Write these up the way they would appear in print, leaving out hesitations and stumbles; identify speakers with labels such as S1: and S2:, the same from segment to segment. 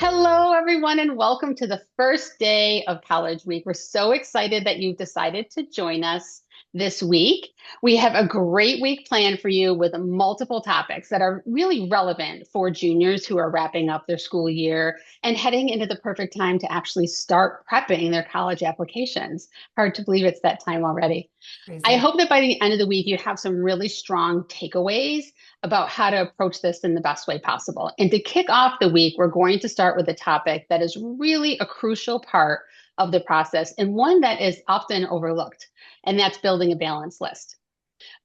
S1: Hello, everyone, and welcome to the first day of College Week. We're so excited that you've decided to join us this week. We have a great week planned for you with multiple topics that are really relevant for juniors who are wrapping up their school year and heading into the perfect time to actually start prepping their college applications. Hard to believe it's that time already. I
S2: Crazy.
S1: hope that by the end of the week, you have some really strong takeaways about how to approach this in the best way possible. And to kick off the week, we're going to start with a topic that is really a crucial part of the process and one that is often overlooked, and that's building a balance list.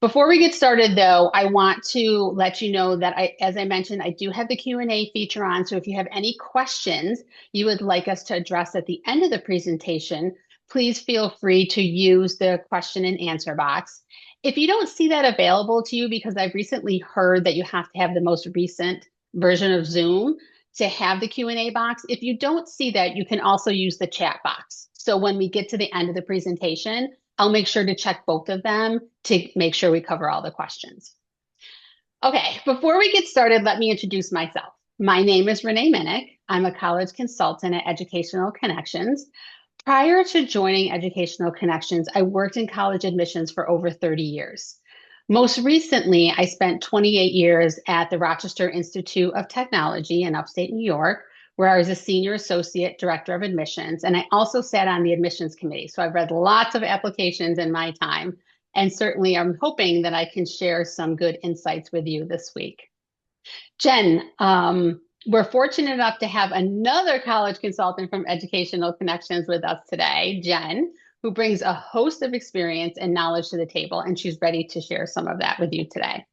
S1: Before we get started, though, I want to let you know that as I mentioned, I do have the Q&A feature on. So if you have any questions you would like us to address at the end of the presentation, please feel free to use the question and answer box. If you don't see that available to you, because I've recently heard that you have to have the most recent version of Zoom to have the Q&A box, if you don't see that, you can also use the chat box. So when we get to the end of the presentation, I'll make sure to check both of them to make sure we cover all the questions. Okay, before we get started, let me introduce myself. My name is Renee Minnich. I'm a college consultant at Educational Connections. Prior to joining Educational Connections, I worked in college admissions for over 30 years. Most recently, I spent 28 years at the Rochester Institute of Technology in upstate New York, where I was a senior associate director of admissions. And I also sat on the admissions committee. So I've read lots of applications in my time. And certainly, I'm hoping that I can share some good insights with you this week. Jen, we're fortunate enough to have another college consultant from Educational Connections with us today, Jen, who brings a host of experience and knowledge to the table, and she's ready to share some of that with you today.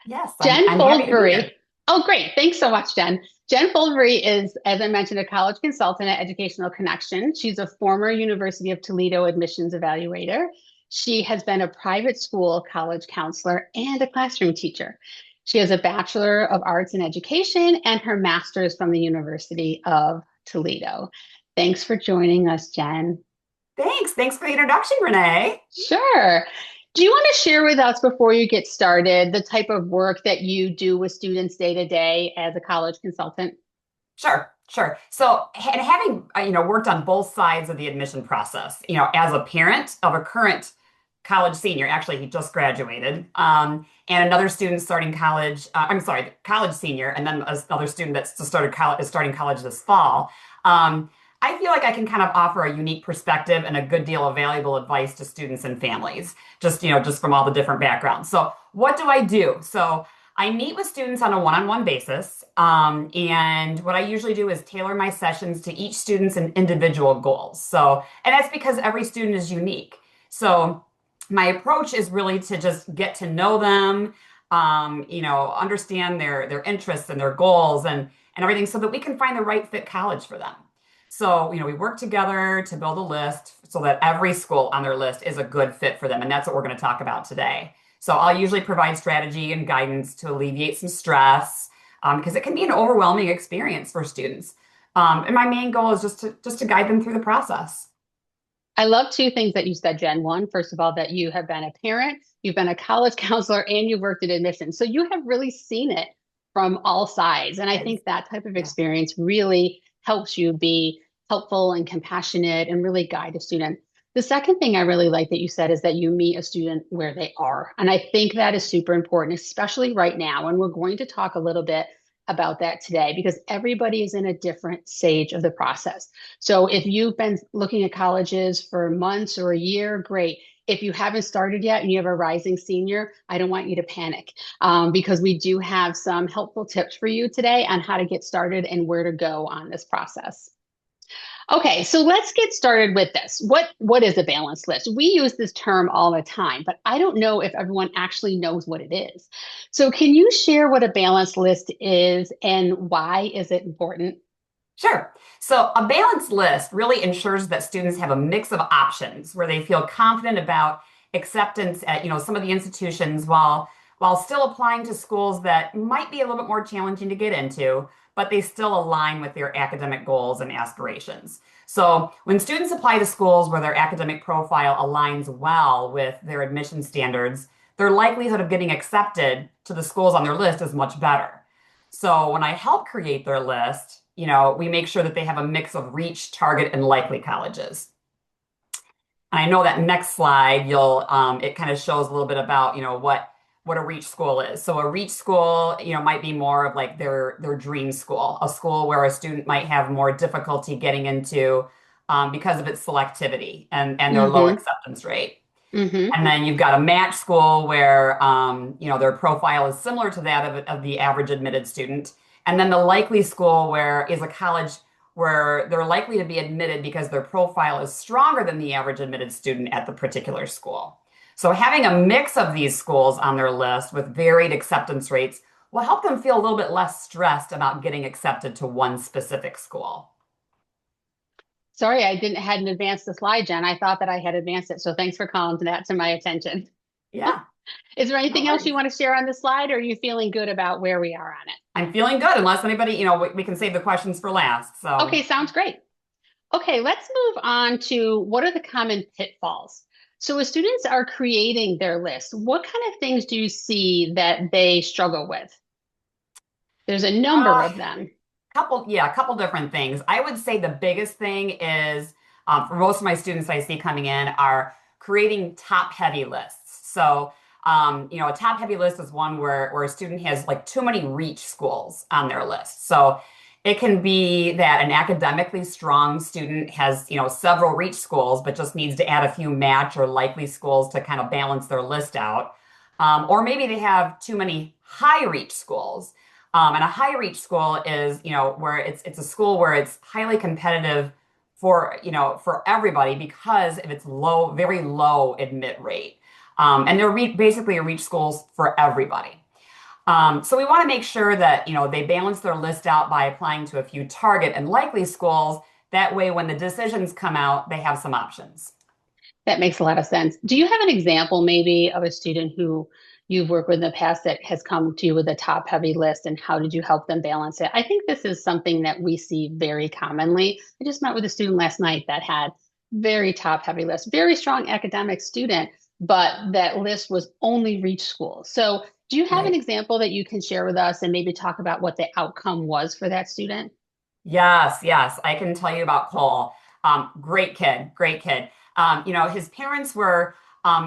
S2: Yes, I'm,
S1: Jen
S2: I'm happy to be
S1: Foldvary.
S2: here.
S1: Oh, great. Thanks so much, Jen. Jen Foldvary is, as I mentioned, a college consultant at Educational Connection. She's a former University of Toledo admissions evaluator. She has been a private school college counselor and a classroom teacher. She has a Bachelor of Arts in Education and her master's from the University of Toledo. Thanks for joining us, Jen.
S2: Thanks. Thanks for the introduction, Renee.
S1: Sure. Do you want to share with us before you get started the type of work that you do with students day to day as a college consultant?
S2: Sure, sure. So, and having worked on both sides of the admission process, as a parent of a current college senior, actually he just graduated, and another student starting college. I'm sorry, college senior, and then another student that's just started college is starting college this fall. I feel like I can kind of offer a unique perspective and a good deal of valuable advice to students and families, just from all the different backgrounds. So, what do I do? So, I meet with students on a one-on-one basis, and what I usually do is tailor my sessions to each student's individual goals. So, and that's because every student is unique. So, my approach is really to just get to know them, understand their interests and their goals and everything, so that we can find the right fit college for them. So, we work together to build a list so that every school on their list is a good fit for them, and that's what we're going to talk about today. So I'll usually provide strategy and guidance to alleviate some stress because it can be an overwhelming experience for students. And my main goal is just to guide them through the process.
S1: I love two things that you said, Jen. One, first of all, that you have been a parent, you've been a college counselor, and you've worked in admissions. So you have really seen it from all sides. And I
S2: It's-
S1: think that type of
S2: yeah.
S1: experience really helps you be helpful and compassionate and really guide a student. The second thing I really like that you said is that you meet a student where they are. And I think that is super important, especially right now. And we're going to talk a little bit about that today because everybody is in a different stage of the process. So if you've been looking at colleges for months or a year, great. If you haven't started yet and you have a rising senior, I don't want you to panic because we do have some helpful tips for you today on how to get started and where to go on this process. Okay, so let's get started with this. What is a balance list? We use this term all the time, but I don't know if everyone actually knows what it is. So can you share what a balance list is and why is it important?
S2: Sure. So a balanced list really ensures that students have a mix of options where they feel confident about acceptance at, some of the institutions while still applying to schools that might be a little bit more challenging to get into, but they still align with their academic goals and aspirations. So when students apply to schools where their academic profile aligns well with their admission standards, their likelihood of getting accepted to the schools on their list is much better. So when I help create their list, we make sure that they have a mix of reach, target, and likely colleges. And I know that next slide, it kind of shows a little bit about, what a reach school is. So a reach school, might be more of like their dream school, a school where a student might have more difficulty getting into because of its selectivity and their low
S1: Mm-hmm.
S2: acceptance rate.
S1: Mm-hmm.
S2: And then you've got a match school where, their profile is similar to that of the average admitted student. And then the likely school where is a college where they're likely to be admitted because their profile is stronger than the average admitted student at the particular school. So having a mix of these schools on their list with varied acceptance rates will help them feel a little bit less stressed about getting accepted to one specific school.
S1: Sorry, I hadn't advanced the slide, Jen. I thought that I had advanced it. So thanks for calling that to my attention.
S2: Yeah,
S1: Is there
S2: no
S1: anything else you
S2: worries.
S1: want to share on this slide, or are you feeling good about where we are on it?
S2: I'm feeling good unless anybody, we can save the questions for last. So
S1: Okay, sounds great. Okay, let's move on to what are the common pitfalls? So as students are creating their list, what kind of things do you see that they struggle with? There's a number
S2: uh,
S1: of them.
S2: a couple different things. I would say the biggest thing is for most of my students I see coming in are creating top heavy lists. So, a top heavy list is one where a student has like too many reach schools on their list. So it can be that an academically strong student has, several reach schools, but just needs to add a few match or likely schools to kind of balance their list out. Or maybe they have too many high reach schools. And a high reach school is, where it's a school where it's highly competitive for everybody because of its low, very low admit rate. And they're basically reach schools for everybody. So we want to make sure that, they balance their list out by applying to a few target and likely schools. That way, when the decisions come out, they have some options.
S1: That makes a lot of sense. Do you have an example maybe of a student who you've worked with in the past that has come to you with a top heavy list and how did you help them balance it? I think this is something that we see very commonly. I just met with a student last night that had very top heavy list, very strong academic student, but that list was only reach school. So do you have an
S2: Right.
S1: example that you can share with us and maybe talk about what the outcome was for that student?
S2: Yes, yes, I can tell you about Cole. Great kid, great kid. His parents were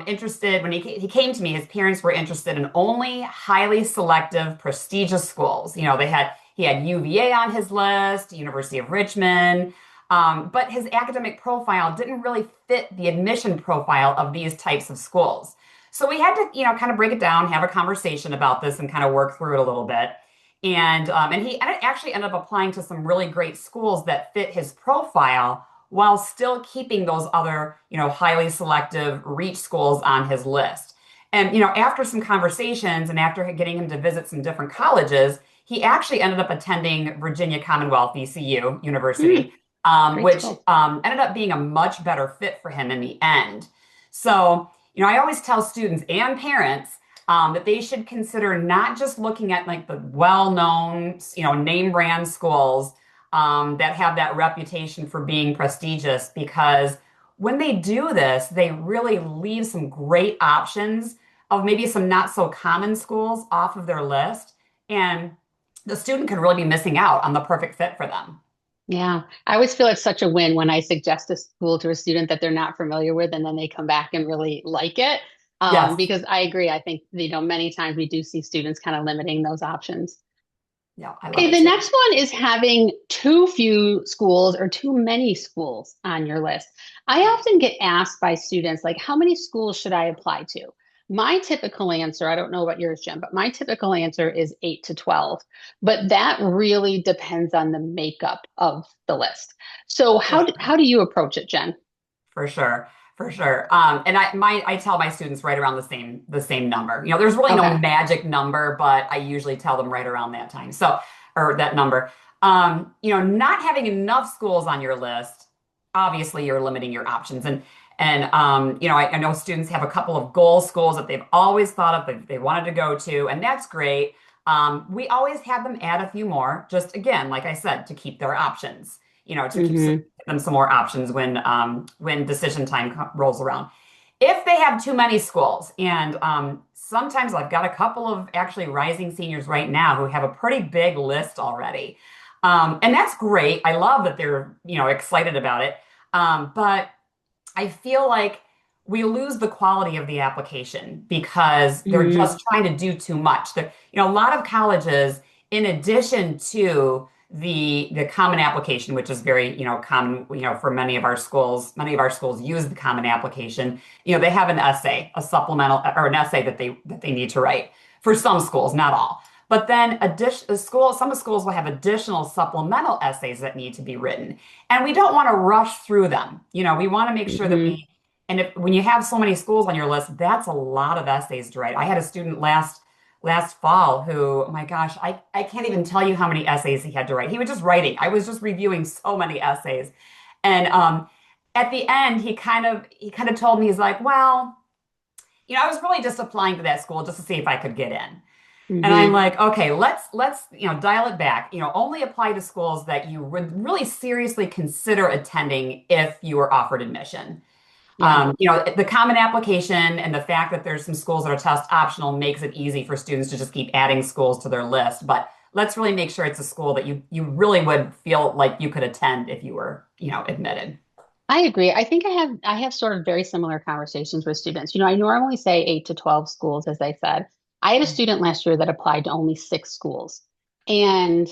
S2: interested when he came to me. His parents were interested in only highly selective, prestigious schools. He had UVA on his list, University of Richmond, but his academic profile didn't really fit the admission profile of these types of schools. So we had to, kind of break it down, have a conversation about this, and kind of work through it a little bit. And he actually ended up applying to some really great schools that fit his profile while still keeping those other, highly selective reach schools on his list. And, after some conversations and after getting him to visit some different colleges, he actually ended up attending Virginia Commonwealth, VCU University,
S1: Mm, great
S2: which
S1: school.
S2: ended up being a much better fit for him in the end. So, I always tell students and parents that they should consider not just looking at like the well-known, name brand schools that have that reputation for being prestigious, because when they do this, they really leave some great options of maybe some not so common schools off of their list. And the student could really be missing out on the perfect fit for them.
S1: Yeah, I always feel it's such a win when I suggest a school to a student that they're not familiar with, and then they come back and really like it.
S2: Yes.
S1: Because I agree. I think, many times we do see students kind of limiting those options.
S2: Yeah, I love
S1: Okay,
S2: it
S1: the
S2: too.
S1: next one is having too few schools or too many schools on your list. I often get asked by students, like, how many schools should I apply to? My typical answer, I don't know about yours, Jen, but my typical answer is 8 to 12. But that really depends on the makeup of the list. So
S2: For
S1: how
S2: sure.
S1: do you approach it, Jen?
S2: For sure. For sure. And I tell my students right around the same number. There's really no
S1: Okay.
S2: magic number, but I usually tell them right around that time. So, or that number. Not having enough schools on your list, obviously you're limiting your options. I know students have a couple of goal schools that they've always thought of, that they wanted to go to, and that's great. We always have them add a few more, just again, like I said, to keep their options, to keep
S1: Hmm.
S2: them some more options when decision time rolls around. If they have too many schools, and sometimes I've got a couple of actually rising seniors right now who have a pretty big list already. And that's great. I love that they're, excited about it. But I feel like we lose the quality of the application because they're
S1: Mm,
S2: just trying to do too much. A lot of colleges, in addition to the common application, which is very, common, for many of our schools use the common application. They have an essay, a supplemental or an essay that they need to write for some schools, not all. But then some schools will have additional supplemental essays that need to be written. And we don't want to rush through them. We want to make sure that
S1: hmm
S2: and when you have so many schools on your list, that's a lot of essays to write. I had a student last fall who, oh my gosh, I can't even tell you how many essays he had to write. He was just writing. I was just reviewing so many essays. And at the end, he kind of told me, he's like, well, I was really just applying to that school just to see if I could get in. And I'm
S1: hmm
S2: like, okay, let's dial it back. Only apply to schools that you would really seriously consider attending if you were offered admission.
S1: Yeah.
S2: The common application and the fact that there's some schools that are test optional makes it easy for students to just keep adding schools to their list. But let's really make sure it's a school that you really would feel like you could attend if you were, admitted.
S1: I agree. I think I have sort of very similar conversations with students. I normally say 8 to 12 schools, as I said. I had a student last year that applied to only 6 schools. And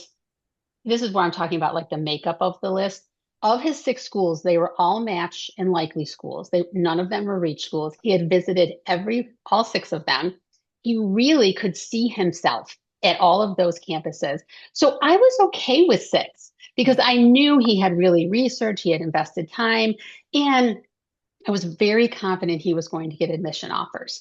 S1: this is where I'm talking about like the makeup of the list. Of his 6 schools, they were all match and likely schools. None of them were reach schools. He had visited all 6 of them. He really could see himself at all of those campuses. So I was okay with 6 because I knew he had really researched, he had invested time, and I was very confident he was going to get admission offers.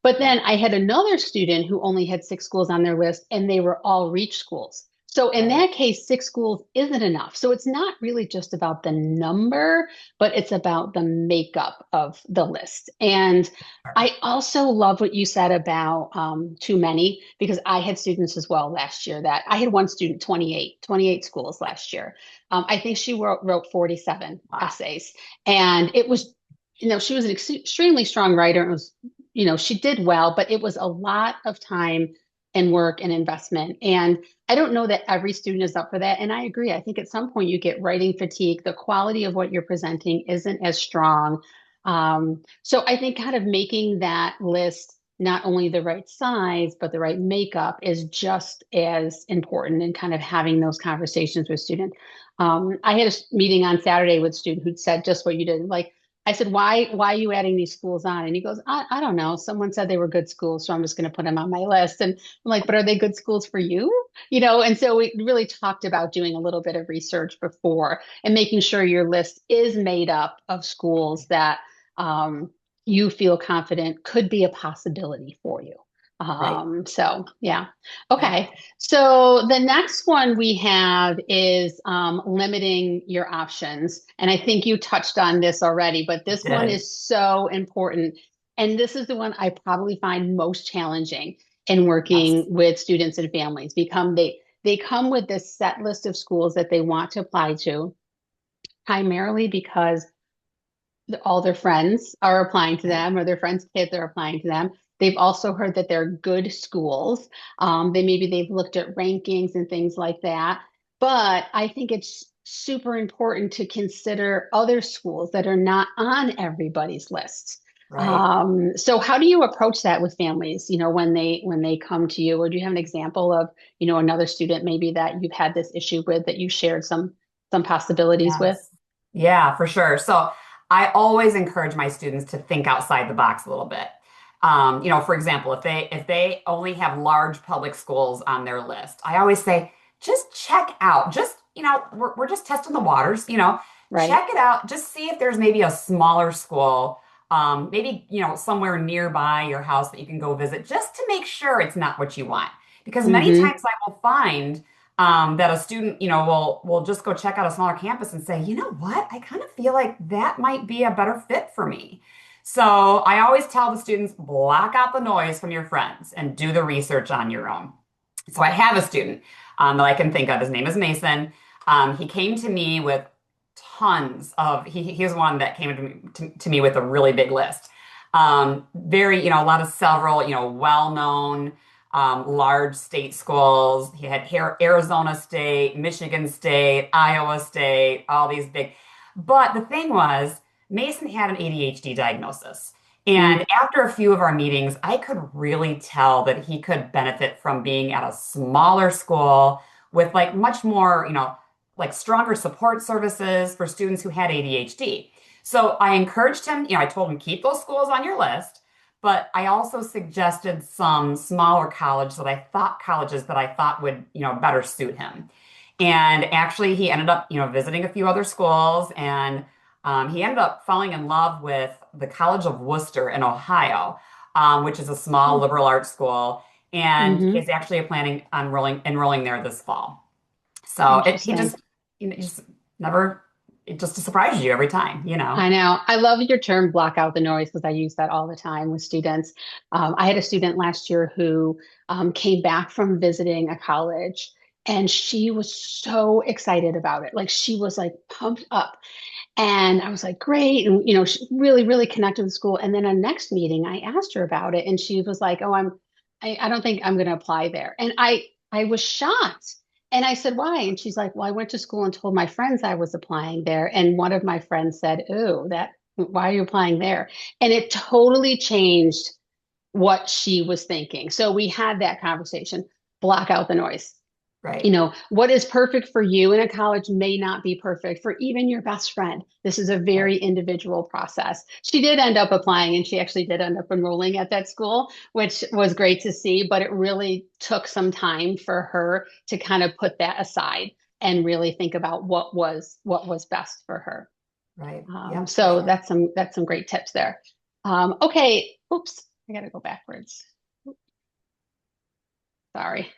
S1: But then I had another student who only had 6 schools on their list, and they were all reach schools. So in
S2: Right.
S1: that case, 6 schools isn't enough. So it's not really just about the number, but it's about the makeup of the list. And I also love what you said about too many, because I had students as well last year that I had one student, 28 schools last year. I think she wrote 47
S2: Wow.
S1: essays. And it was she was an extremely strong writer. It was, she did well, but it was a lot of time and work and investment. And I don't know that every student is up for that. And I agree. I think at some point you get writing fatigue. The quality of what you're presenting isn't as strong. So I think kind of making that list not only the right size, but the right makeup is just as important, and kind of having those conversations with students. I had a meeting on Saturday with a student who said just what you did. Like, I said, why are you adding these schools on? And he goes, I don't know. Someone said they were good schools, so I'm just going to put them on my list. And I'm like, but are they good schools for you? And so we really talked about doing a little bit of research before and making sure your list is made up of schools that you feel confident could be a possibility for you.
S2: Right.
S1: So yeah.
S2: Yeah.
S1: Okay. So the next one we have is limiting your options. And I think you touched on this already, but this one
S2: Did.
S1: is so important. And this is the one I probably find most challenging in working
S2: Yes.
S1: with students and families. They come with this set list of schools that they want to apply to, primarily because all their friends are applying to
S2: Right.
S1: them, or their friends' kids are applying to them. They've also heard that they're good schools. They've looked at rankings and things like that. But I think it's super important to consider other schools that are not on everybody's list.
S2: Right.
S1: So how do you approach that with families, when they come to you? Or do you have an example of, another student maybe that you've had this issue with, that you shared some possibilities with?
S2: Yes. Yeah, for sure. So I always encourage my students to think outside the box a little bit. For example, if they only have large public schools on their list, I always say, just check out, just, we're just testing the waters,
S1: Right.
S2: check it out, just see if there's maybe a smaller school, maybe, somewhere nearby your house that you can go visit, just to make sure it's not what you want. Because many
S1: Mm-hmm.
S2: times I will find that a student, will just go check out a smaller campus and say, you know what, I kind of feel like that might be a better fit for me. So I always tell the students, block out the noise from your friends and do the research on your own. So I have a student that I can think of. His name is Mason. He came to me with he was one that came to me with a really big list. Very, a lot of several, well-known large state schools. He had Arizona State, Michigan State, Iowa State, all these big. But the thing was, Mason had an ADHD diagnosis.
S1: Mm,
S2: And after a few of our meetings, I could really tell that he could benefit from being at a smaller school with like much more, like stronger support services for students who had ADHD. So I encouraged him, I told him keep those schools on your list, but I also suggested some smaller colleges that I thought would, better suit him. And actually he ended up, visiting a few other schools and he ended up falling in love with the College of Worcester in Ohio, which is a small liberal arts school, and
S1: mm-hmm.
S2: is actually planning on enrolling there this fall. So he
S1: Interesting.
S2: just, he just never, it just surprises you every time,
S1: I know. I love your term block out the noise because I use that all the time with students. I had a student last year who came back from visiting a college and she was so excited about it. Like she was like pumped up. And I was like, great. And, she really, really connected with school. And then a next meeting, I asked her about it and she was like, oh, I don't think I'm going to apply there. And I was shocked. And I said, why? And she's like, well, I went to school and told my friends I was applying there. And one of my friends said, oh, why are you applying there? And it totally changed what she was thinking. So we had that conversation, block out the noise.
S2: Right.
S1: What is perfect for you in a college may not be perfect for even your best friend. This is a
S2: Right.
S1: very individual process. She did end up applying and she actually did end up enrolling at that school, which was great to see, but it really took some time for her to kind of put that aside and really think about what was best for her.
S2: Right. Yeah, for
S1: So
S2: sure.
S1: that's some great tips there. Okay. Oops, I got to go backwards. Sorry.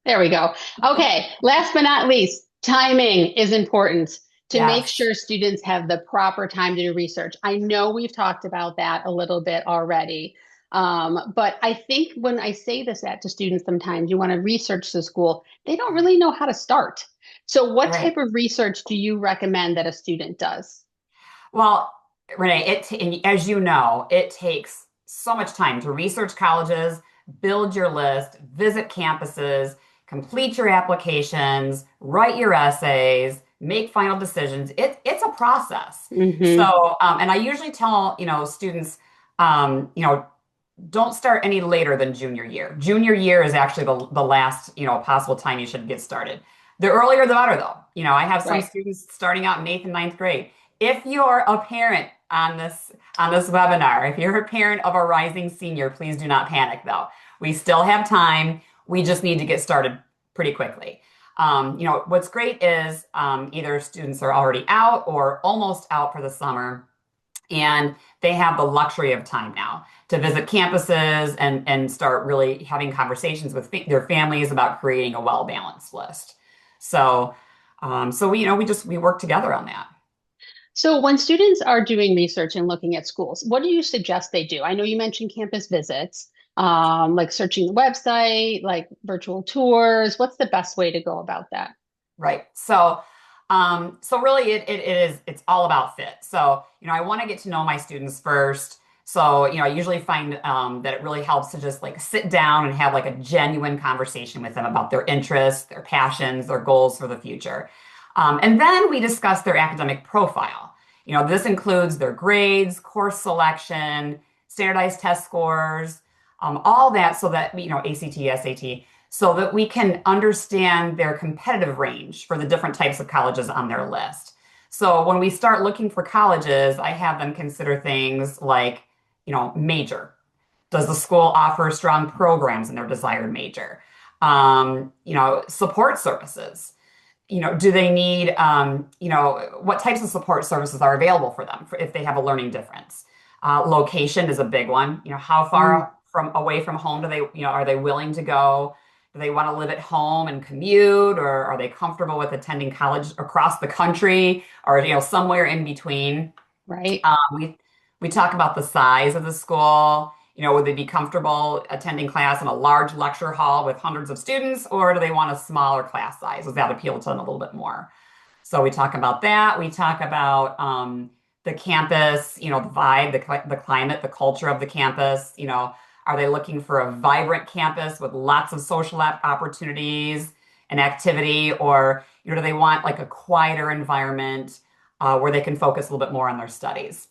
S1: There we go. Okay, last but not least, timing is important to make
S2: Yes.
S1: sure students have the proper time to do research. I know we've talked about that a little bit already, but I think when I say this at to students, sometimes you want to research the school, they don't really know how to start. So, what type
S2: Right.
S1: of research do you recommend that a student does?
S2: Well, Renee, and as you know, it takes so much time to research colleges, build your list, visit campuses, complete your applications, write your essays, make final decisions. It's a process.
S1: Hmm.
S2: So, and I usually tell, students, um, you know, don't start any later than junior year. Junior year is actually the last, possible time you should get started. The earlier the better, though. I have some
S1: Right.
S2: students starting out in eighth and ninth grade. If you're a parent on this webinar, if you're a parent of a rising senior, please do not panic, though. We still have time. We just need to get started pretty quickly. What's great is either students are already out or almost out for the summer, and they have the luxury of time now to visit campuses and start really having conversations with their families about creating a well-balanced list. So, we work together on that.
S1: So, when students are doing research and looking at schools, what do you suggest they do? I know you mentioned campus visits, like searching the website, like virtual tours. What's the best way to go about that?
S2: Right. So really it's all about fit. So, I want to get to know my students first. So, I usually find that it really helps to just like sit down and have like a genuine conversation with them about their interests, their passions, their goals for the future. And then we discuss their academic profile. This includes their grades, course selection, standardized test scores, all that so that, ACT, SAT, so that we can understand their competitive range for the different types of colleges on their list. So when we start looking for colleges, I have them consider things like, major. Does the school offer strong programs in their desired major? Support services. Do they need, what types of support services are available for them if they have a learning difference? Location is a big one. How
S1: Mm,
S2: far away from home are they willing to go? Do they want to live at home and commute, or are they comfortable with attending college across the country, or somewhere in between?
S1: right.
S2: We talk about the size of the school. Would they be comfortable attending class in a large lecture hall with hundreds of students, or do they want a smaller class size? Does that appeal to them a little bit more? So we talk about that. We talk about the campus, the vibe, the climate, the culture of the campus. Are they looking for a vibrant campus with lots of social opportunities and activity? Or, do they want like a quieter environment where they can focus a little bit more on their studies?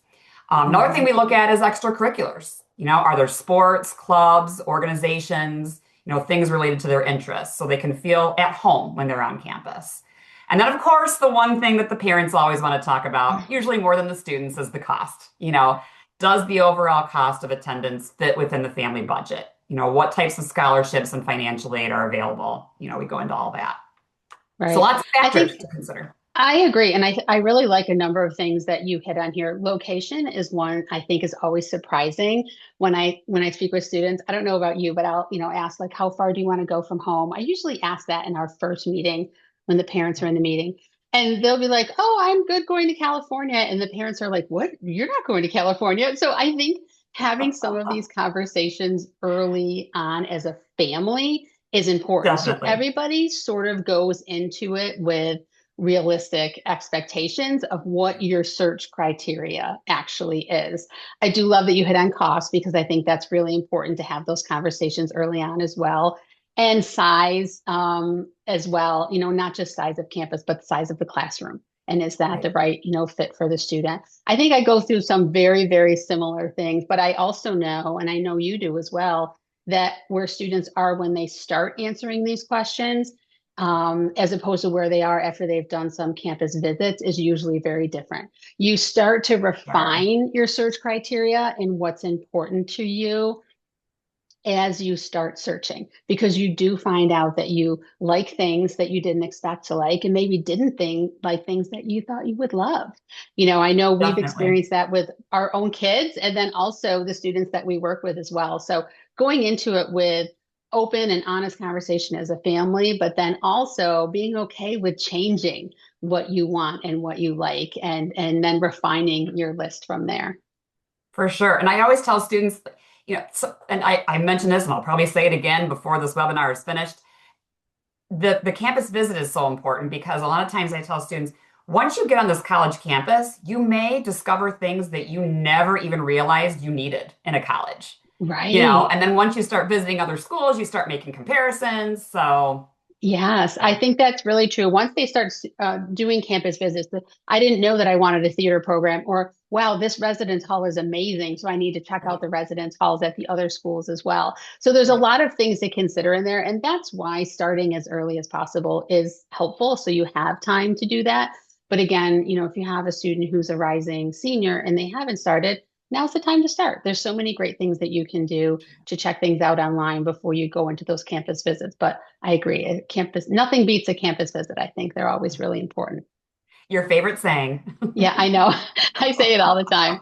S2: Another thing
S1: Mhm.
S2: we look at is extracurriculars. Are there sports, clubs, organizations, things related to their interests so they can feel at home when they're on campus? And then, of course, the one thing that the parents always want to talk about, usually more than the students, is the cost. Does the overall cost of attendance fit within the family budget? What types of scholarships and financial aid are available? We go into all that. So
S1: Right.
S2: lots of
S1: I
S2: factors
S1: think
S2: to consider.
S1: I agree. And I really like a number of things that you hit on here. Location is one I think is always surprising when I speak with students. I don't know about you, but I'll, ask like, how far do you want to go from home? I usually ask that in our first meeting when the parents are in the meeting. And they'll be like, oh, I'm good going to California. And the parents are like, what? You're not going to California. So I think having some of these conversations early on as a family is important. So
S2: Definitely.
S1: everybody sort of goes into it with realistic expectations of what your search criteria actually is. I do love that you hit on cost because I think that's really important to have those conversations early on as well. And size as well, not just size of campus, but the size of the classroom. And is that
S2: Right.
S1: the right, fit for the student? I think I go through some very, very similar things, but I also know, and I know you do as well, that where students are when they start answering these questions as opposed to where they are after they've done some campus visits is usually very different. You start to
S2: Sure.
S1: refine your search criteria and what's important to you as you start searching because you do find out that you like things that you didn't expect to like and maybe didn't think like things that you thought you would love. I know we've
S2: Definitely.
S1: experienced that with our own kids and then also the students that we work with as well. So going into it with open and honest conversation as a family, but then also being okay with changing what you want and what you like and then refining your list from there.
S2: For sure. And I always tell students, and I mentioned this and I'll probably say it again before this webinar is finished. The campus visit is so important because a lot of times I tell students, once you get on this college campus, you may discover things that you never even realized you needed in a college.
S1: Right.
S2: And then once you start visiting other schools, you start making comparisons. So,
S1: Yes, I
S2: yeah.
S1: think that's really true. Once they start doing campus visits, I didn't know that I wanted a theater program, or wow, this residence hall is amazing. So I need to check out
S2: Right,
S1: the residence halls at the other schools as well. So there's a
S2: right.
S1: lot of things to consider in there. And that's why starting as early as possible is helpful. So you have time to do that. But again, if you have a student who's a rising senior and they haven't started, now's the time to start. There's so many great things that you can do to check things out online before you go into those campus visits. But I agree. A campus, nothing beats a campus visit. I think they're always really important.
S2: Your favorite saying.
S1: Yeah, I know. I say it all the time.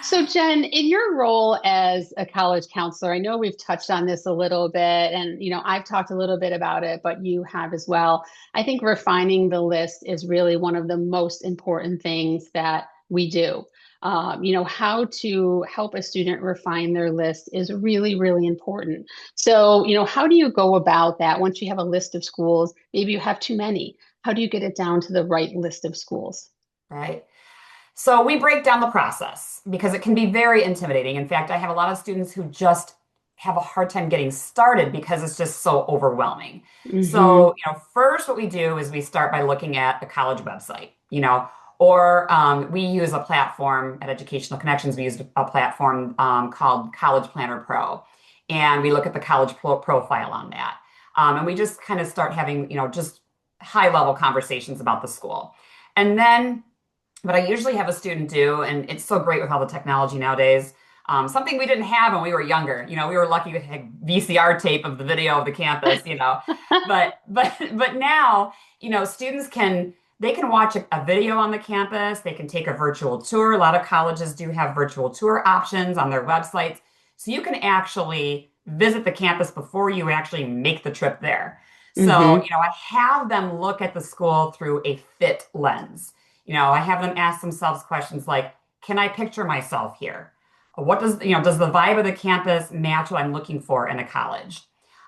S1: So, Jen, in your role as a college counselor, I know we've touched on this a little bit, and I've talked a little bit about it, but you have as well. I think refining the list is really one of the most important things that we do. How to help a student refine their list is really, really important. So, how do you go about that once you have a list of schools? Maybe you have too many. How do you get it down to the right list of schools?
S2: Right. So we break down the process because it can be very intimidating. In fact, I have a lot of students who just have a hard time getting started because it's just so overwhelming.
S1: Hmm.
S2: So, first what we do is we start by looking at a college website, or we use a platform at Educational Connections. We use a platform called College Planner Pro, and we look at the college profile on that. And we just kind of start having, just high level conversations about the school. And then what I usually have a student do, and it's so great with all the technology nowadays, something we didn't have when we were younger. We were lucky to have VCR tape of the video of the campus, but now, students they can watch a video on the campus, they can take a virtual tour. A lot of colleges do have virtual tour options on their websites. So you can actually visit the campus before you actually make the trip there. So,
S1: Hmm.
S2: I have them look at the school through a fit lens. I have them ask themselves questions like, can I picture myself here? What does the vibe of the campus match what I'm looking for in a college?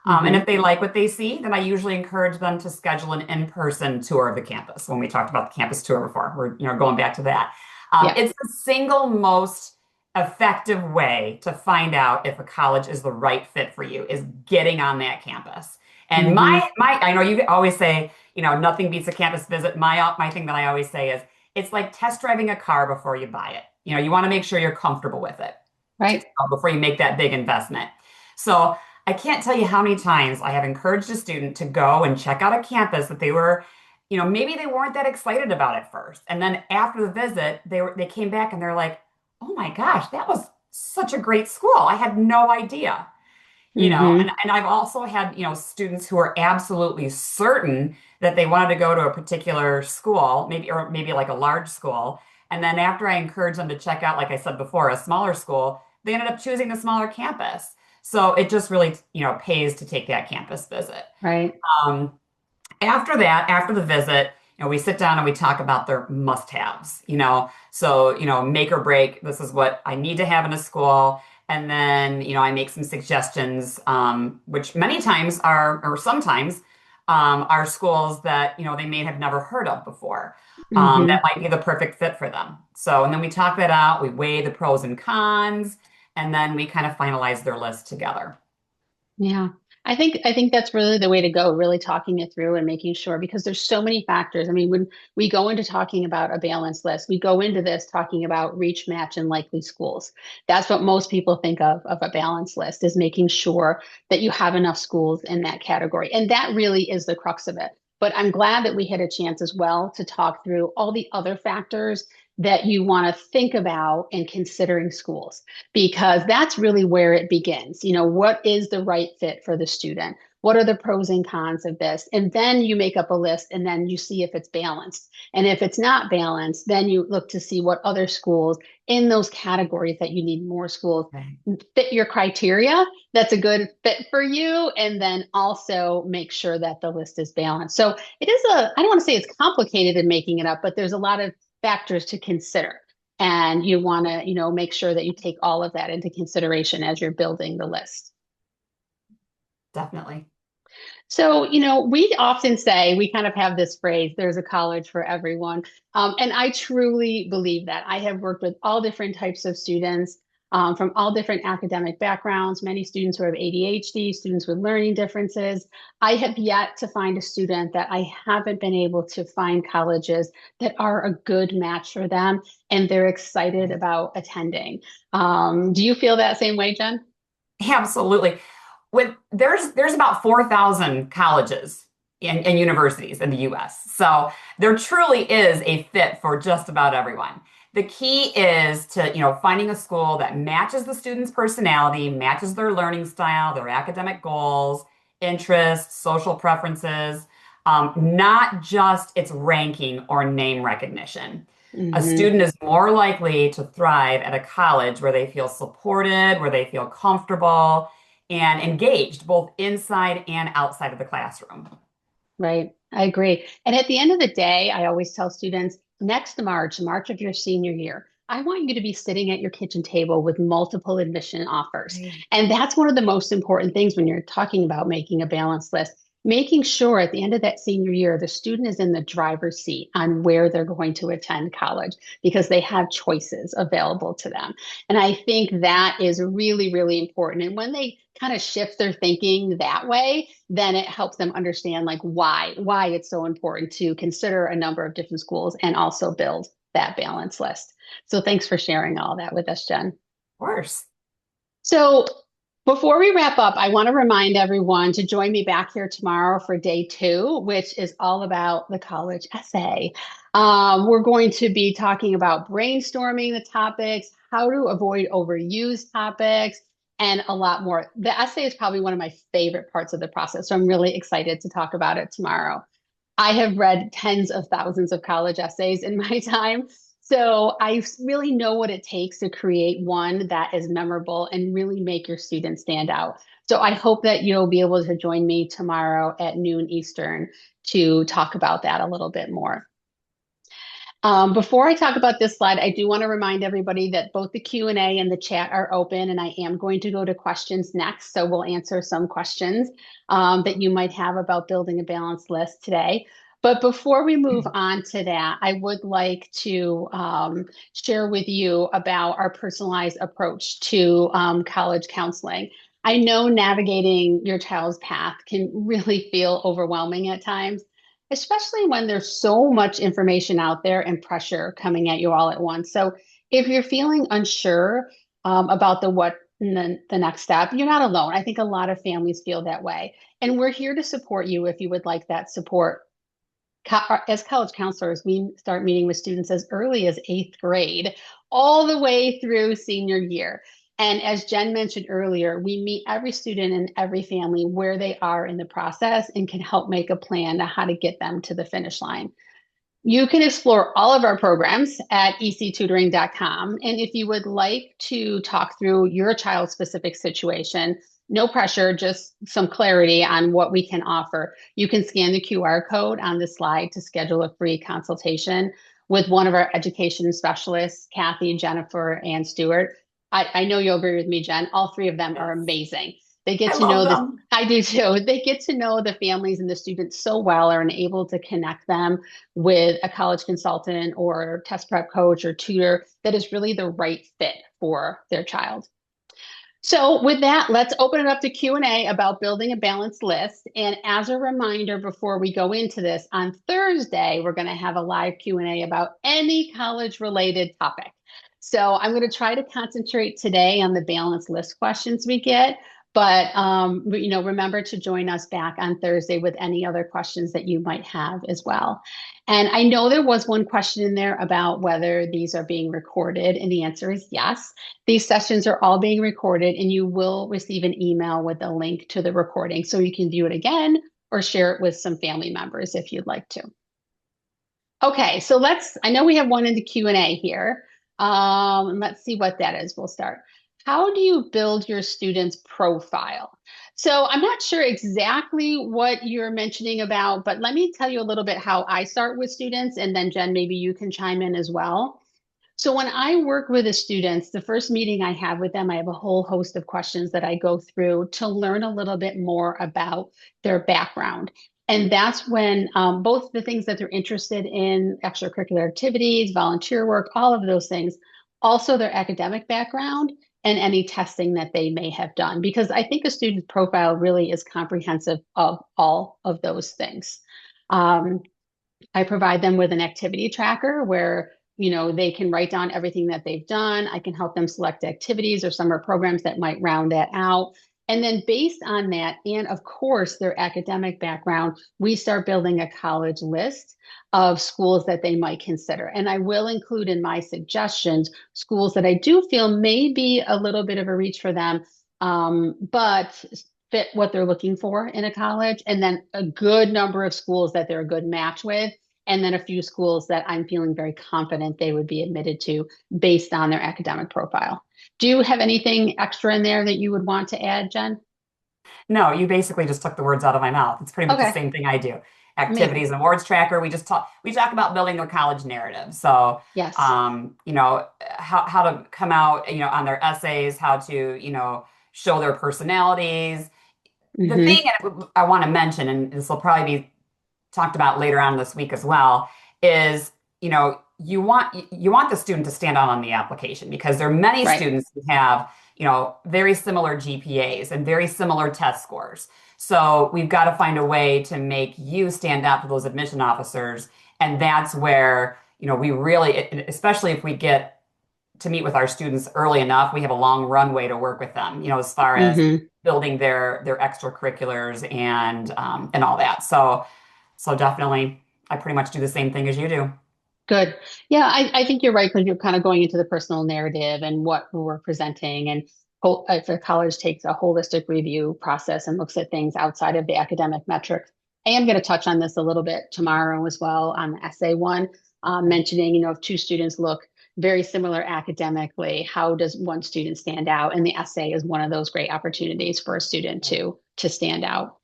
S2: And if
S1: Hmm.
S2: they like what they see, then I usually encourage them to schedule an in-person tour of the campus. When we talked about the campus tour before, we're going back to that.
S1: Yeah.
S2: It's the single most effective way to find out if a college is the right fit for you is getting on that campus. And
S1: Hmm.
S2: I know you always say, nothing beats a campus visit. My thing that I always say is it's like test driving a car before you buy it. You want to make sure you're comfortable with it
S1: Right.
S2: before you make that big investment. So I can't tell you how many times I have encouraged a student to go and check out a campus that they were, maybe they weren't that excited about at first. And then after the visit, they came back and they're like, "Oh my gosh, that was such a great school. I had no idea."
S1: Hmm.
S2: And I've also had, students who are absolutely certain that they wanted to go to a particular school, maybe like a large school. And then after I encouraged them to check out, like I said before, a smaller school, they ended up choosing the smaller campus. So it just really, pays to take that campus visit.
S1: Right.
S2: Um, After that, after the visit, we sit down and we talk about their must-haves, So, make or break, this is what I need to have in a school. And then, I make some suggestions, which many times or sometimes, are schools that, they may have never heard of before. That
S1: Hmm.
S2: might be the perfect fit for them. So, and then we talk that out, we weigh the pros and cons, and then we kind of finalize their list together.
S1: Yeah. I think that's really the way to go, really talking it through and making sure because there's so many factors. I mean, when we go into talking about a balanced list, we go into this talking about reach, match, and likely schools. That's what most people think of a balanced list is making sure that you have enough schools in that category. And that really is the crux of it. But I'm glad that we had a chance as well to talk through all the other factors that you want to think about in considering schools because that's really where it begins. What is the right fit for the student? What are the pros and cons of this? And then you make up a list and then you see if it's balanced. And if it's not balanced, then you look to see what other schools in those categories that you need more schools
S2: Right.
S1: fit your criteria. That's a good fit for you. And then also make sure that the list is balanced. So it is I don't want to say it's complicated in making it up, but there's a lot of factors to consider and you want to make sure that you take all of that into consideration as you're building the list.
S2: Definitely.
S1: So we often say we kind of have this phrase there's a college for everyone, and I truly believe that. I have worked with all different types of students, from all different academic backgrounds, many students who have ADHD, students with learning differences. I have yet to find a student that I haven't been able to find colleges that are a good match for them and they're excited about attending. Do you feel that same way, Jen?
S2: Absolutely. There's about 4,000 colleges and universities in the US. So there truly is a fit for just about everyone. The key is to, finding a school that matches the student's personality, matches their learning style, their academic goals, interests, social preferences, not just its ranking or name recognition. A
S1: Hmm.
S2: student is more likely to thrive at a college where they feel supported, where they feel comfortable, and engaged both inside and outside of the classroom.
S1: Right. I agree. And at the end of the day, I always tell students next March, March of your senior year, I want you to be sitting at your kitchen table with multiple admission offers.
S2: Right.
S1: And that's one of the most important things when you're talking about making a balanced list, making sure at the end of that senior year, the student is in the driver's seat on where they're going to attend college because they have choices available to them. And I think that is really, really important. And when they kind of shift their thinking that way, then it helps them understand like why it's so important to consider a number of different schools and also build that balance list. So thanks for sharing all that with us, Jen.
S2: Of course.
S1: So before we wrap up, I want to remind everyone to join me back here tomorrow for day two, which is all about the college essay. We're going to be talking about brainstorming the topics, how to avoid overused topics, and a lot more. The essay is probably one of my favorite parts of the process, so I'm really excited to talk about it tomorrow. I have read tens of thousands of college essays in my time. So I really know what it takes to create one that is memorable and really make your students stand out. So I hope that you'll be able to join me tomorrow at noon Eastern to talk about that a little bit more. Before I talk about this slide, I do want to remind everybody that both the Q&A and the chat are open, and I am going to go to questions next. So we'll answer some questions that you might have about building a balanced list today. But before we move on to that, I would like to share with you about our personalized approach to college counseling. I know navigating your child's path can really feel overwhelming at times, especially when there's so much information out there and pressure coming at you all at once. So if you're feeling unsure about the what the next step, you're not alone. I think a lot of families feel that way. And we're here to support you if you would like that support. As college counselors, we start meeting with students as early as eighth grade, all the way through senior year. And as Jen mentioned earlier, we meet every student and every family where they are in the process and can help make a plan on how to get them to the finish line. You can explore all of our programs at ectutoring.com. And if you would like to talk through your child's specific situation, no pressure, just some clarity on what we can offer. You can scan the QR code on the slide to schedule a free consultation with one of our education specialists, Kathy, Jennifer, and Stuart. I know you'll agree with me, Jen. All three of them are
S2: Yes.
S1: amazing. They get
S2: I
S1: to
S2: love
S1: know the,
S2: them.
S1: I do too. They get to know the families and the students so well and able to connect them with a college consultant or test prep coach or tutor that is really the right fit for their child. So with that, let's open it up to Q&A about building a balanced list. And as a reminder, before we go into this, on Thursday, we're going to have a live Q&A about any college related topic. So I'm going to try to concentrate today on the balanced list questions we get. But remember to join us back on Thursday with any other questions that you might have as well. And I know there was one question in there about whether these are being recorded, and the answer is yes. These sessions are all being recorded, and you will receive an email with a link to the recording so you can view it again or share it with some family members if you'd like to. Okay, so I know we have one in the Q&A here. Let's see what that is. We'll start. How do you build your student's profile? So I'm not sure exactly what you're mentioning about, but let me tell you a little bit how I start with students, and then Jen, maybe you can chime in as well. So when I work with the students, the first meeting I have with them, I have a whole host of questions that I go through to learn a little bit more about their background. And that's when both the things that they're interested in, extracurricular activities, volunteer work, all of those things, also their academic background and any testing that they may have done. Because I think a student's profile really is comprehensive of all of those things. Um, I provide them with an activity tracker where, they can write down everything that they've done. I can help them select activities or summer programs that might round that out. And then based on that, and of course, their academic background, we start building a college list of schools that they might consider. And I will include in my suggestions schools that I do feel may be a little bit of a reach for them, but fit what they're looking for in a college, and then a good number of schools that they're a good match with, and then a few schools that I'm feeling very confident they would be admitted to based on their academic profile. Do you have anything extra in there that you would want to add, Jen?
S2: No, you basically just took the words out of my mouth. It's pretty much the
S1: Okay,
S2: same thing I do. Activities
S1: amazing.
S2: and awards tracker. We talk about building their college narrative. So,
S1: Yes.
S2: how to come out, on their essays, how to, show their personalities. The thing
S1: Hmm.
S2: I want to mention, and this will probably be talked about later on this week as well, is you want the student to stand out on the application because there are many
S1: Right.
S2: students who have very similar GPAs and very similar test scores. So we've got to find a way to make you stand out to those admission officers, and that's where we really, especially if we get to meet with our students early enough, we have a long runway to work with them, as far as
S1: Hmm.
S2: building their extracurriculars and all that. So definitely, I pretty much do the same thing as you do.
S1: Good. Yeah, I think you're right because you're kind of going into the personal narrative and what we're presenting. And if a college takes a holistic review process and looks at things outside of the academic metrics, I am going to touch on this a little bit tomorrow as well on the essay one, mentioning, if two students look very similar academically, how does one student stand out? And the essay is one of those great opportunities for a student to stand out.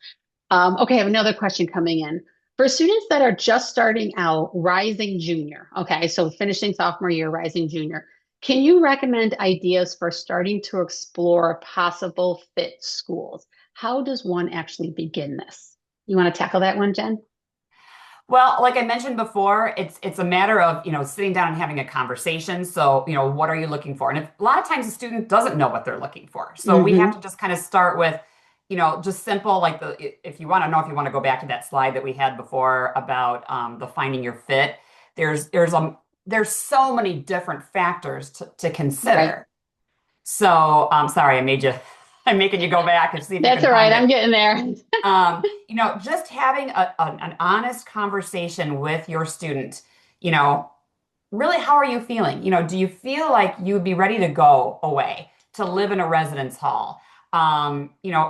S1: Okay, I have another question coming in. For students that are just starting out, rising junior, okay, so finishing sophomore year, rising junior, can you recommend ideas for starting to explore possible fit schools? How does one actually begin this? You want to tackle that one, Jen?
S2: Well, like I mentioned before, it's a matter of, sitting down and having a conversation. So, what are you looking for? And a lot of times the student doesn't know what they're looking for. So we have
S1: Hmm.
S2: to just kind of start with, just simple, like if you want to know, if you want to go back to that slide that we had before about the finding your fit, there's so many different factors to
S1: Right.
S2: consider. So, sorry, I'm making you go back and see if you
S1: That's
S2: can
S1: all right.
S2: find it.
S1: I'm getting there.
S2: Just having an honest conversation with your student, you know, really, how are you feeling? Do you feel like you would be ready to go away to live in a residence hall?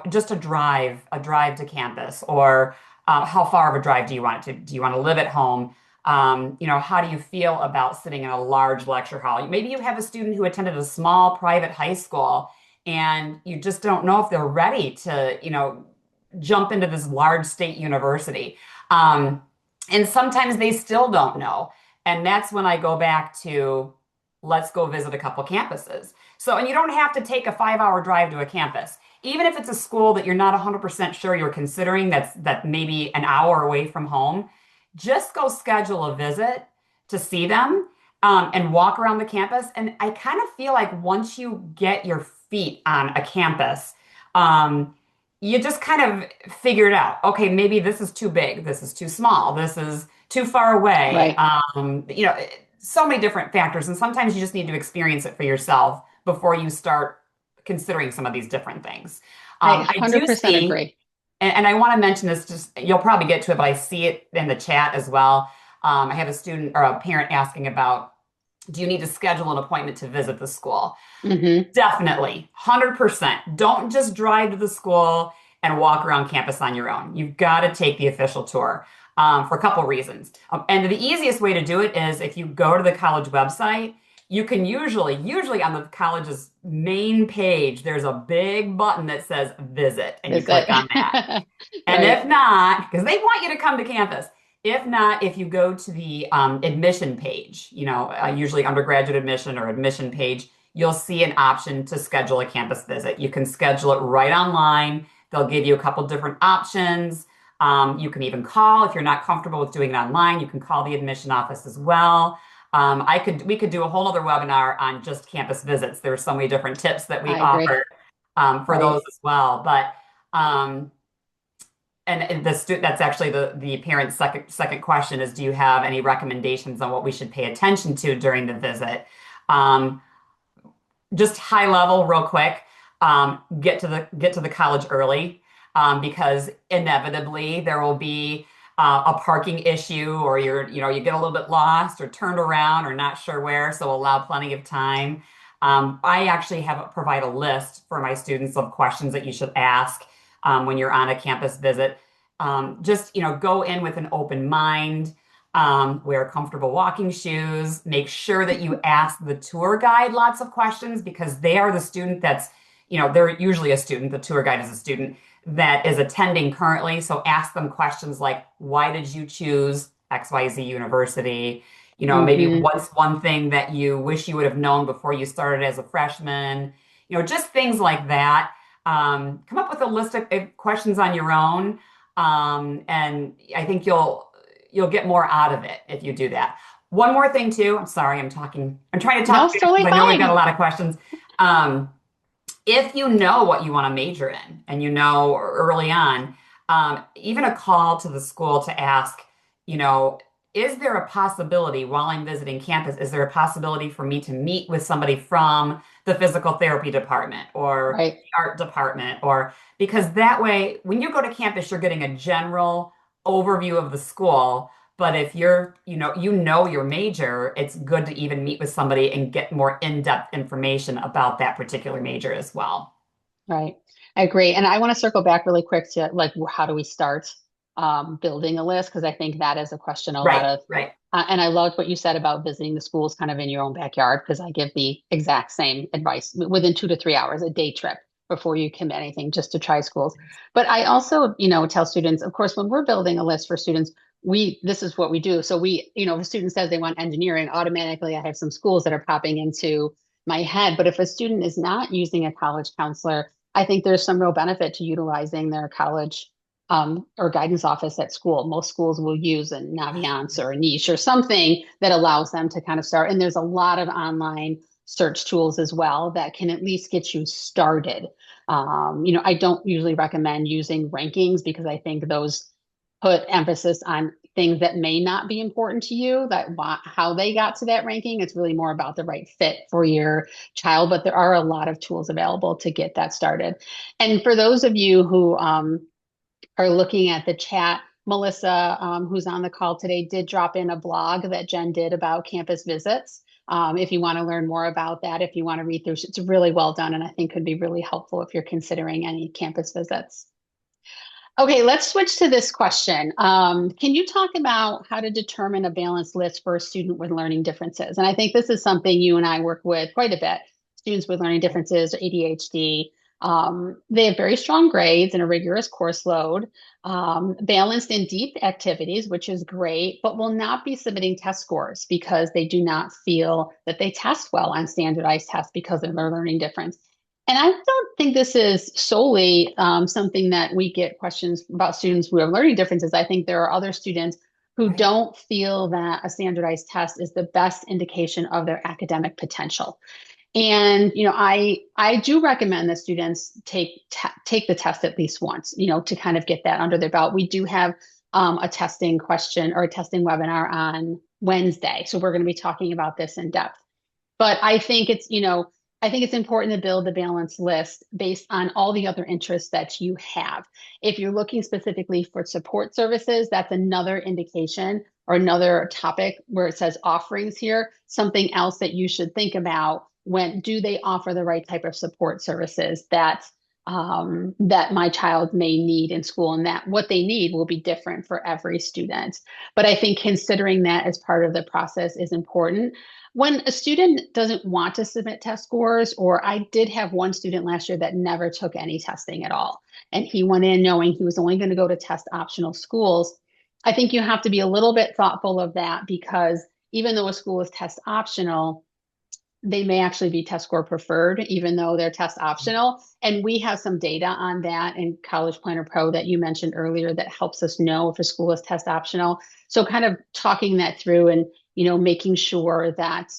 S2: Just a drive to campus, or how far of a drive do you want it to? Do you want to live at home? How do you feel about sitting in a large lecture hall? Maybe you have a student who attended a small private high school and you just don't know if they're ready to, jump into this large state university. Um, and sometimes they still don't know. And that's when I go back to let's go visit a couple campuses. So, and you don't have to take a 5 hour drive to a campus. Even if it's a school that you're not 100% sure you're considering, that maybe an hour away from home, just go schedule a visit to see them, and walk around the campus. And I kind of feel like once you get your feet on a campus, um, you just kind of figure it out. Okay, maybe this is too big, this is too small, this is too far away.
S1: Right.
S2: So many different factors, and sometimes you just need to experience it for yourself before you start considering some of these different things.
S1: I
S2: I do
S1: 100%
S2: see,
S1: agree.
S2: and I want to mention this, just you'll probably get to it, but I see it in the chat as well. I have a student or a parent asking about, do you need to schedule an appointment to visit the school?
S1: Hmm.
S2: Definitely, 100%. Don't just drive to the school and walk around campus on your own. You've got to take the official tour, for a couple reasons. And the easiest way to do it is if you go to the college website, you can usually on the college's main page, there's a big button that says visit, and you
S1: Is
S2: click on that.
S1: it?
S2: And if
S1: Right.
S2: not, because they want you to come to campus. If not, if you go to the admission page, usually undergraduate admission or admission page, you'll see an option to schedule a campus visit. You can schedule it right online. They'll give you a couple different options. You can even call if you're not comfortable with doing it online. You can call the admission office as well. We could do a whole other webinar on just campus visits. There's so many different tips that we
S1: I agree.
S2: offer for
S1: Right.
S2: those as well. But um, and that's actually the parent's second question is, do you have any recommendations on what we should pay attention to during the visit? Um, just high level, real quick. Get to the college early, because inevitably there will be a parking issue, or you get a little bit lost or turned around or not sure where. So allow plenty of time. I actually provide a list for my students of questions that you should ask when you're on a campus visit. Just go in with an open mind. Wear comfortable walking shoes. Make sure that you ask the tour guide lots of questions, because they are the student they're usually a student. The tour guide is a student that is attending currently. So ask them questions like, why did you choose XYZ University? Maybe
S1: Hmm.
S2: what's one thing that you wish you would have known before you started as a freshman? Just things like that. Come up with a list of questions on your own. And I think you'll get more out of it if you do that. One more thing too. I'm sorry, I'm trying to
S1: No,
S2: talk
S1: it's
S2: fast
S1: totally
S2: because I know we've got a
S1: fine.
S2: lot of questions. Um, if you know what you want to major in and early on, even a call to the school to ask, you know, is there a possibility while I'm visiting campus, is there a possibility for me to meet with somebody from the physical therapy department or
S1: Right.
S2: the art department? Or because that way, when you go to campus, you're getting a general overview of the school. But if you know your major, it's good to even meet with somebody and get more in-depth information about that particular major as well.
S1: Right. I agree. And I want to circle back really quick to like, how do we start building a list? Because I think that is a question a lot
S2: Right,
S1: of,
S2: right.
S1: and I loved what you said about visiting the schools kind of in your own backyard, because I give the exact same advice within 2 to 3 hours, a day trip before you commit anything, just to try schools. But I also, tell students, of course, when we're building a list for students, this is what we do. So if a student says they want engineering, automatically I have some schools that are popping into my head. But if a student is not using a college counselor, I think there's some real benefit to utilizing their college or guidance office at school. Most schools will use a Naviance or a Niche or something that allows them to kind of start. And there's a lot of online search tools as well that can at least get you started. I don't usually recommend using rankings because I think those put emphasis on things that may not be important to you, that how they got to that ranking. It's really more about the right fit for your child, but there are a lot of tools available to get that started. And for those of you who are looking at the chat, Melissa, who's on the call today, did drop in a blog that Jen did about campus visits. If you want to learn more about that, if you want to read through, it's really well done and I think could be really helpful if you're considering any campus visits. Okay, let's switch to this question. Can you talk about how to determine a balanced list for a student with learning differences? And I think this is something you and I work with quite a bit. Students with learning differences, ADHD, they have very strong grades and a rigorous course load, balanced in deep activities, which is great, but will not be submitting test scores because they do not feel that they test well on standardized tests because of their learning difference. And I don't think this is solely something that we get questions about students who have learning differences. I think there are other students who
S2: Right.
S1: don't feel that a standardized test is the best indication of their academic potential. And I do recommend that students take the test at least once, to kind of get that under their belt. We do have a testing question or a testing webinar on Wednesday, so we're going to be talking about this in depth. But I think it's important to build a balanced list based on all the other interests that you have. If you're looking specifically for support services, that's another indication or another topic where it says offerings here, something else that you should think about when do they offer the right type of support services that that my child may need in school, and that what they need will be different for every student. But I think considering that as part of the process is important. When a student doesn't want to submit test scores, or I did have one student last year that never took any testing at all, and he went in knowing he was only going to go to test optional schools. I think you have to be a little bit thoughtful of that because even though a school is test optional, they may actually be test score preferred, even though they're test optional. And we have some data on that in College Planner Pro that you mentioned earlier that helps us know if a school is test optional. So kind of talking that through and, making sure that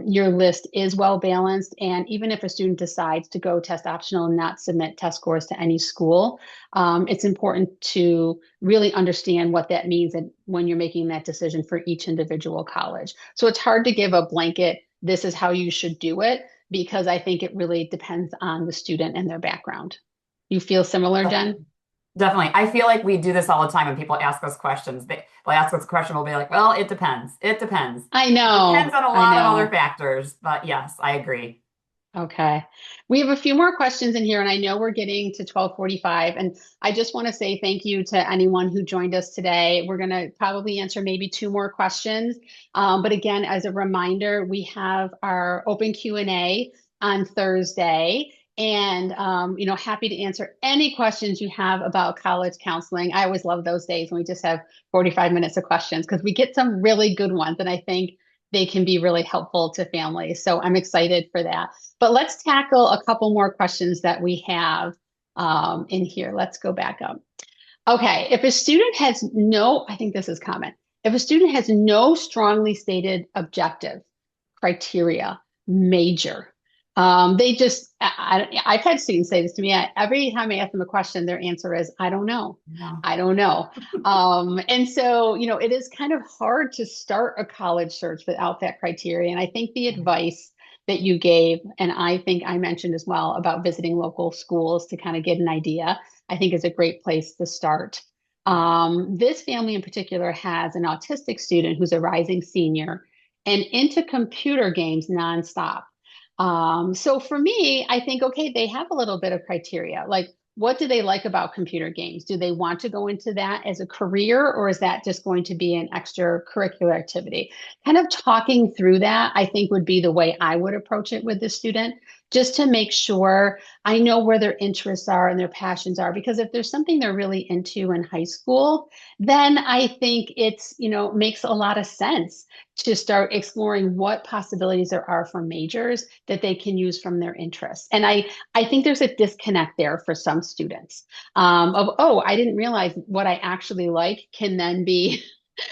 S1: your list is well balanced. And even if a student decides to go test optional and not submit test scores to any school, it's important to really understand what that means and when you're making that decision for each individual college. So it's hard to give a blanket this is how you should do it, because I think it really depends on the student and their background. You feel similar, Jen?
S2: Definitely. I feel like we do this all the time when people ask us questions. They'll ask us a question, we'll be like, well, it depends. It depends.
S1: I
S2: It depends
S1: know,
S2: on a
S1: I
S2: lot of other
S1: know.
S2: factors, but yes, I agree.
S1: Okay. We have a few more questions in here, and I know we're getting to 12:45. And I just want to say thank you to anyone who joined us today. We're going to probably answer maybe two more questions. But again, as a reminder, we have our open Q&A on Thursday. And happy to answer any questions you have about college counseling. I always love those days when we just have 45 minutes of questions because we get some really good ones, and I think they can be really helpful to families. So I'm excited for that. But let's tackle a couple more questions that we have in here. Let's go back up. Okay, if a student has no, I think this is common. If a student has no strongly stated objective, criteria, major, they just, I've had students say this to me. Every time I ask them a question, their answer is, I don't know.
S2: No.
S1: I don't know. And so, it is kind of hard to start a college search without that criteria. And I think the advice that you gave, and I think I mentioned as well about visiting local schools to kind of get an idea, I think is a great place to start. This family in particular has an autistic student who's a rising senior and into computer games nonstop. So for me, I think, okay, they have a little bit of criteria. Like, what do they like about computer games? Do they want to go into that as a career, or is that just going to be an extracurricular activity? Kind of talking through that, I think, would be the way I would approach it with the student, just to make sure I know where their interests are and their passions are. Because if there's something they're really into in high school, then I think makes a lot of sense to start exploring what possibilities there are for majors that they can use from their interests. And I think there's a disconnect there for some students oh, I didn't realize what I actually like can then be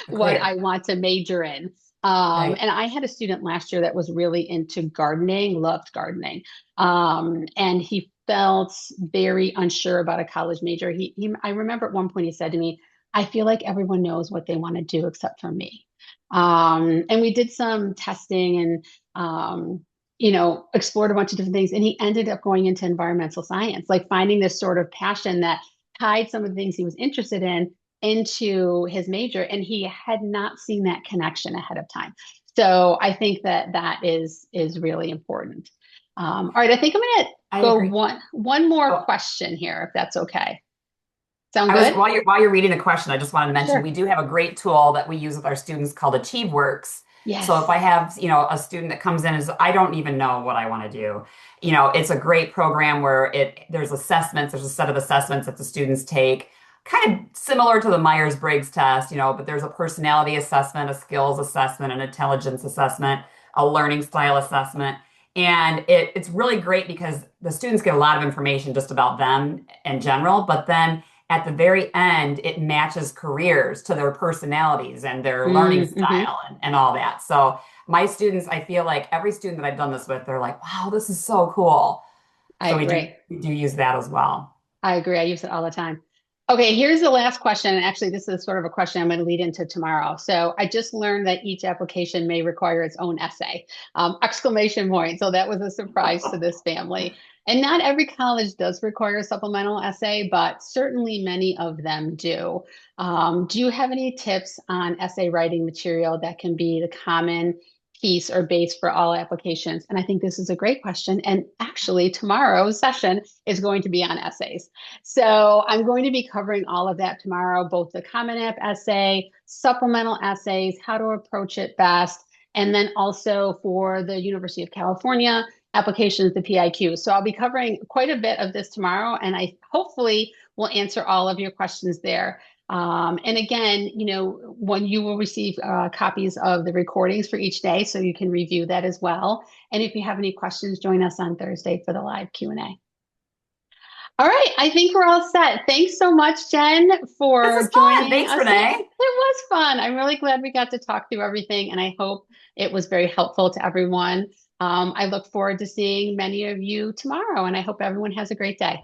S2: A
S1: what
S2: career.
S1: I want to major in.
S2: Right.
S1: And I had a student last year that was really into gardening, loved gardening. And he felt very unsure about a college major. I remember at one point he said to me, I feel like everyone knows what they want to do except for me. And we did some testing and, explored a bunch of different things. And he ended up going into environmental science, like finding this sort of passion that tied some of the things he was interested in into his major, and he had not seen that connection ahead of time. So I think that is really important. All right, I think I'm going to
S2: I
S1: go
S2: agree.
S1: one more
S2: Oh,
S1: question here, if that's okay. Sound
S2: I was
S1: good?
S2: while you're reading the question, I just wanted to mention we
S1: Sure.
S2: do have a great tool that we use with our students called AchieveWorks. So if
S1: Yes.
S2: I have, a student that comes in and says, I don't even know what I want to do, it's a great program where there's a set of assessments that the students take, kind of similar to the Myers-Briggs test, but there's a personality assessment, a skills assessment, an intelligence assessment, a learning style assessment. And it's really great because the students get a lot of information just about them in general, but then at the very end, it matches careers to their personalities and their learning
S1: Mm-hmm.
S2: style and all that. So my students, I feel like every student that I've done this with, they're like, wow, this is so cool.
S1: I
S2: So we do
S1: agree.
S2: we do use that as well.
S1: I agree. I use it all the time. Okay, here's the last question. And actually, this is sort of a question I'm going to lead into tomorrow. So I just learned that each application may require its own essay. Exclamation point. So that was a surprise to this family. And not every college does require a supplemental essay, but certainly many of them do. Do you have any tips on essay writing material that can be the common piece or base for all applications? And I think this is a great question. And actually, tomorrow's session is going to be on essays. So I'm going to be covering all of that tomorrow, both the Common App essay, supplemental essays, how to approach it best, and then also for the University of California applications, the PIQ. So I'll be covering quite a bit of this tomorrow, and I hopefully will answer all of your questions there. And again, when you will receive copies of the recordings for each day, so you can review that as well. And if you have any questions, join us on Thursday for the live Q&A. All right, I think we're all set. Thanks so much, Jen,
S2: This
S1: for
S2: is fun.
S1: joining
S2: Thanks,
S1: us today.
S2: Renee.
S1: It was fun. I'm really glad we got to talk through everything, and I hope it was very helpful to everyone. I look forward to seeing many of you tomorrow, and I hope everyone has a great day.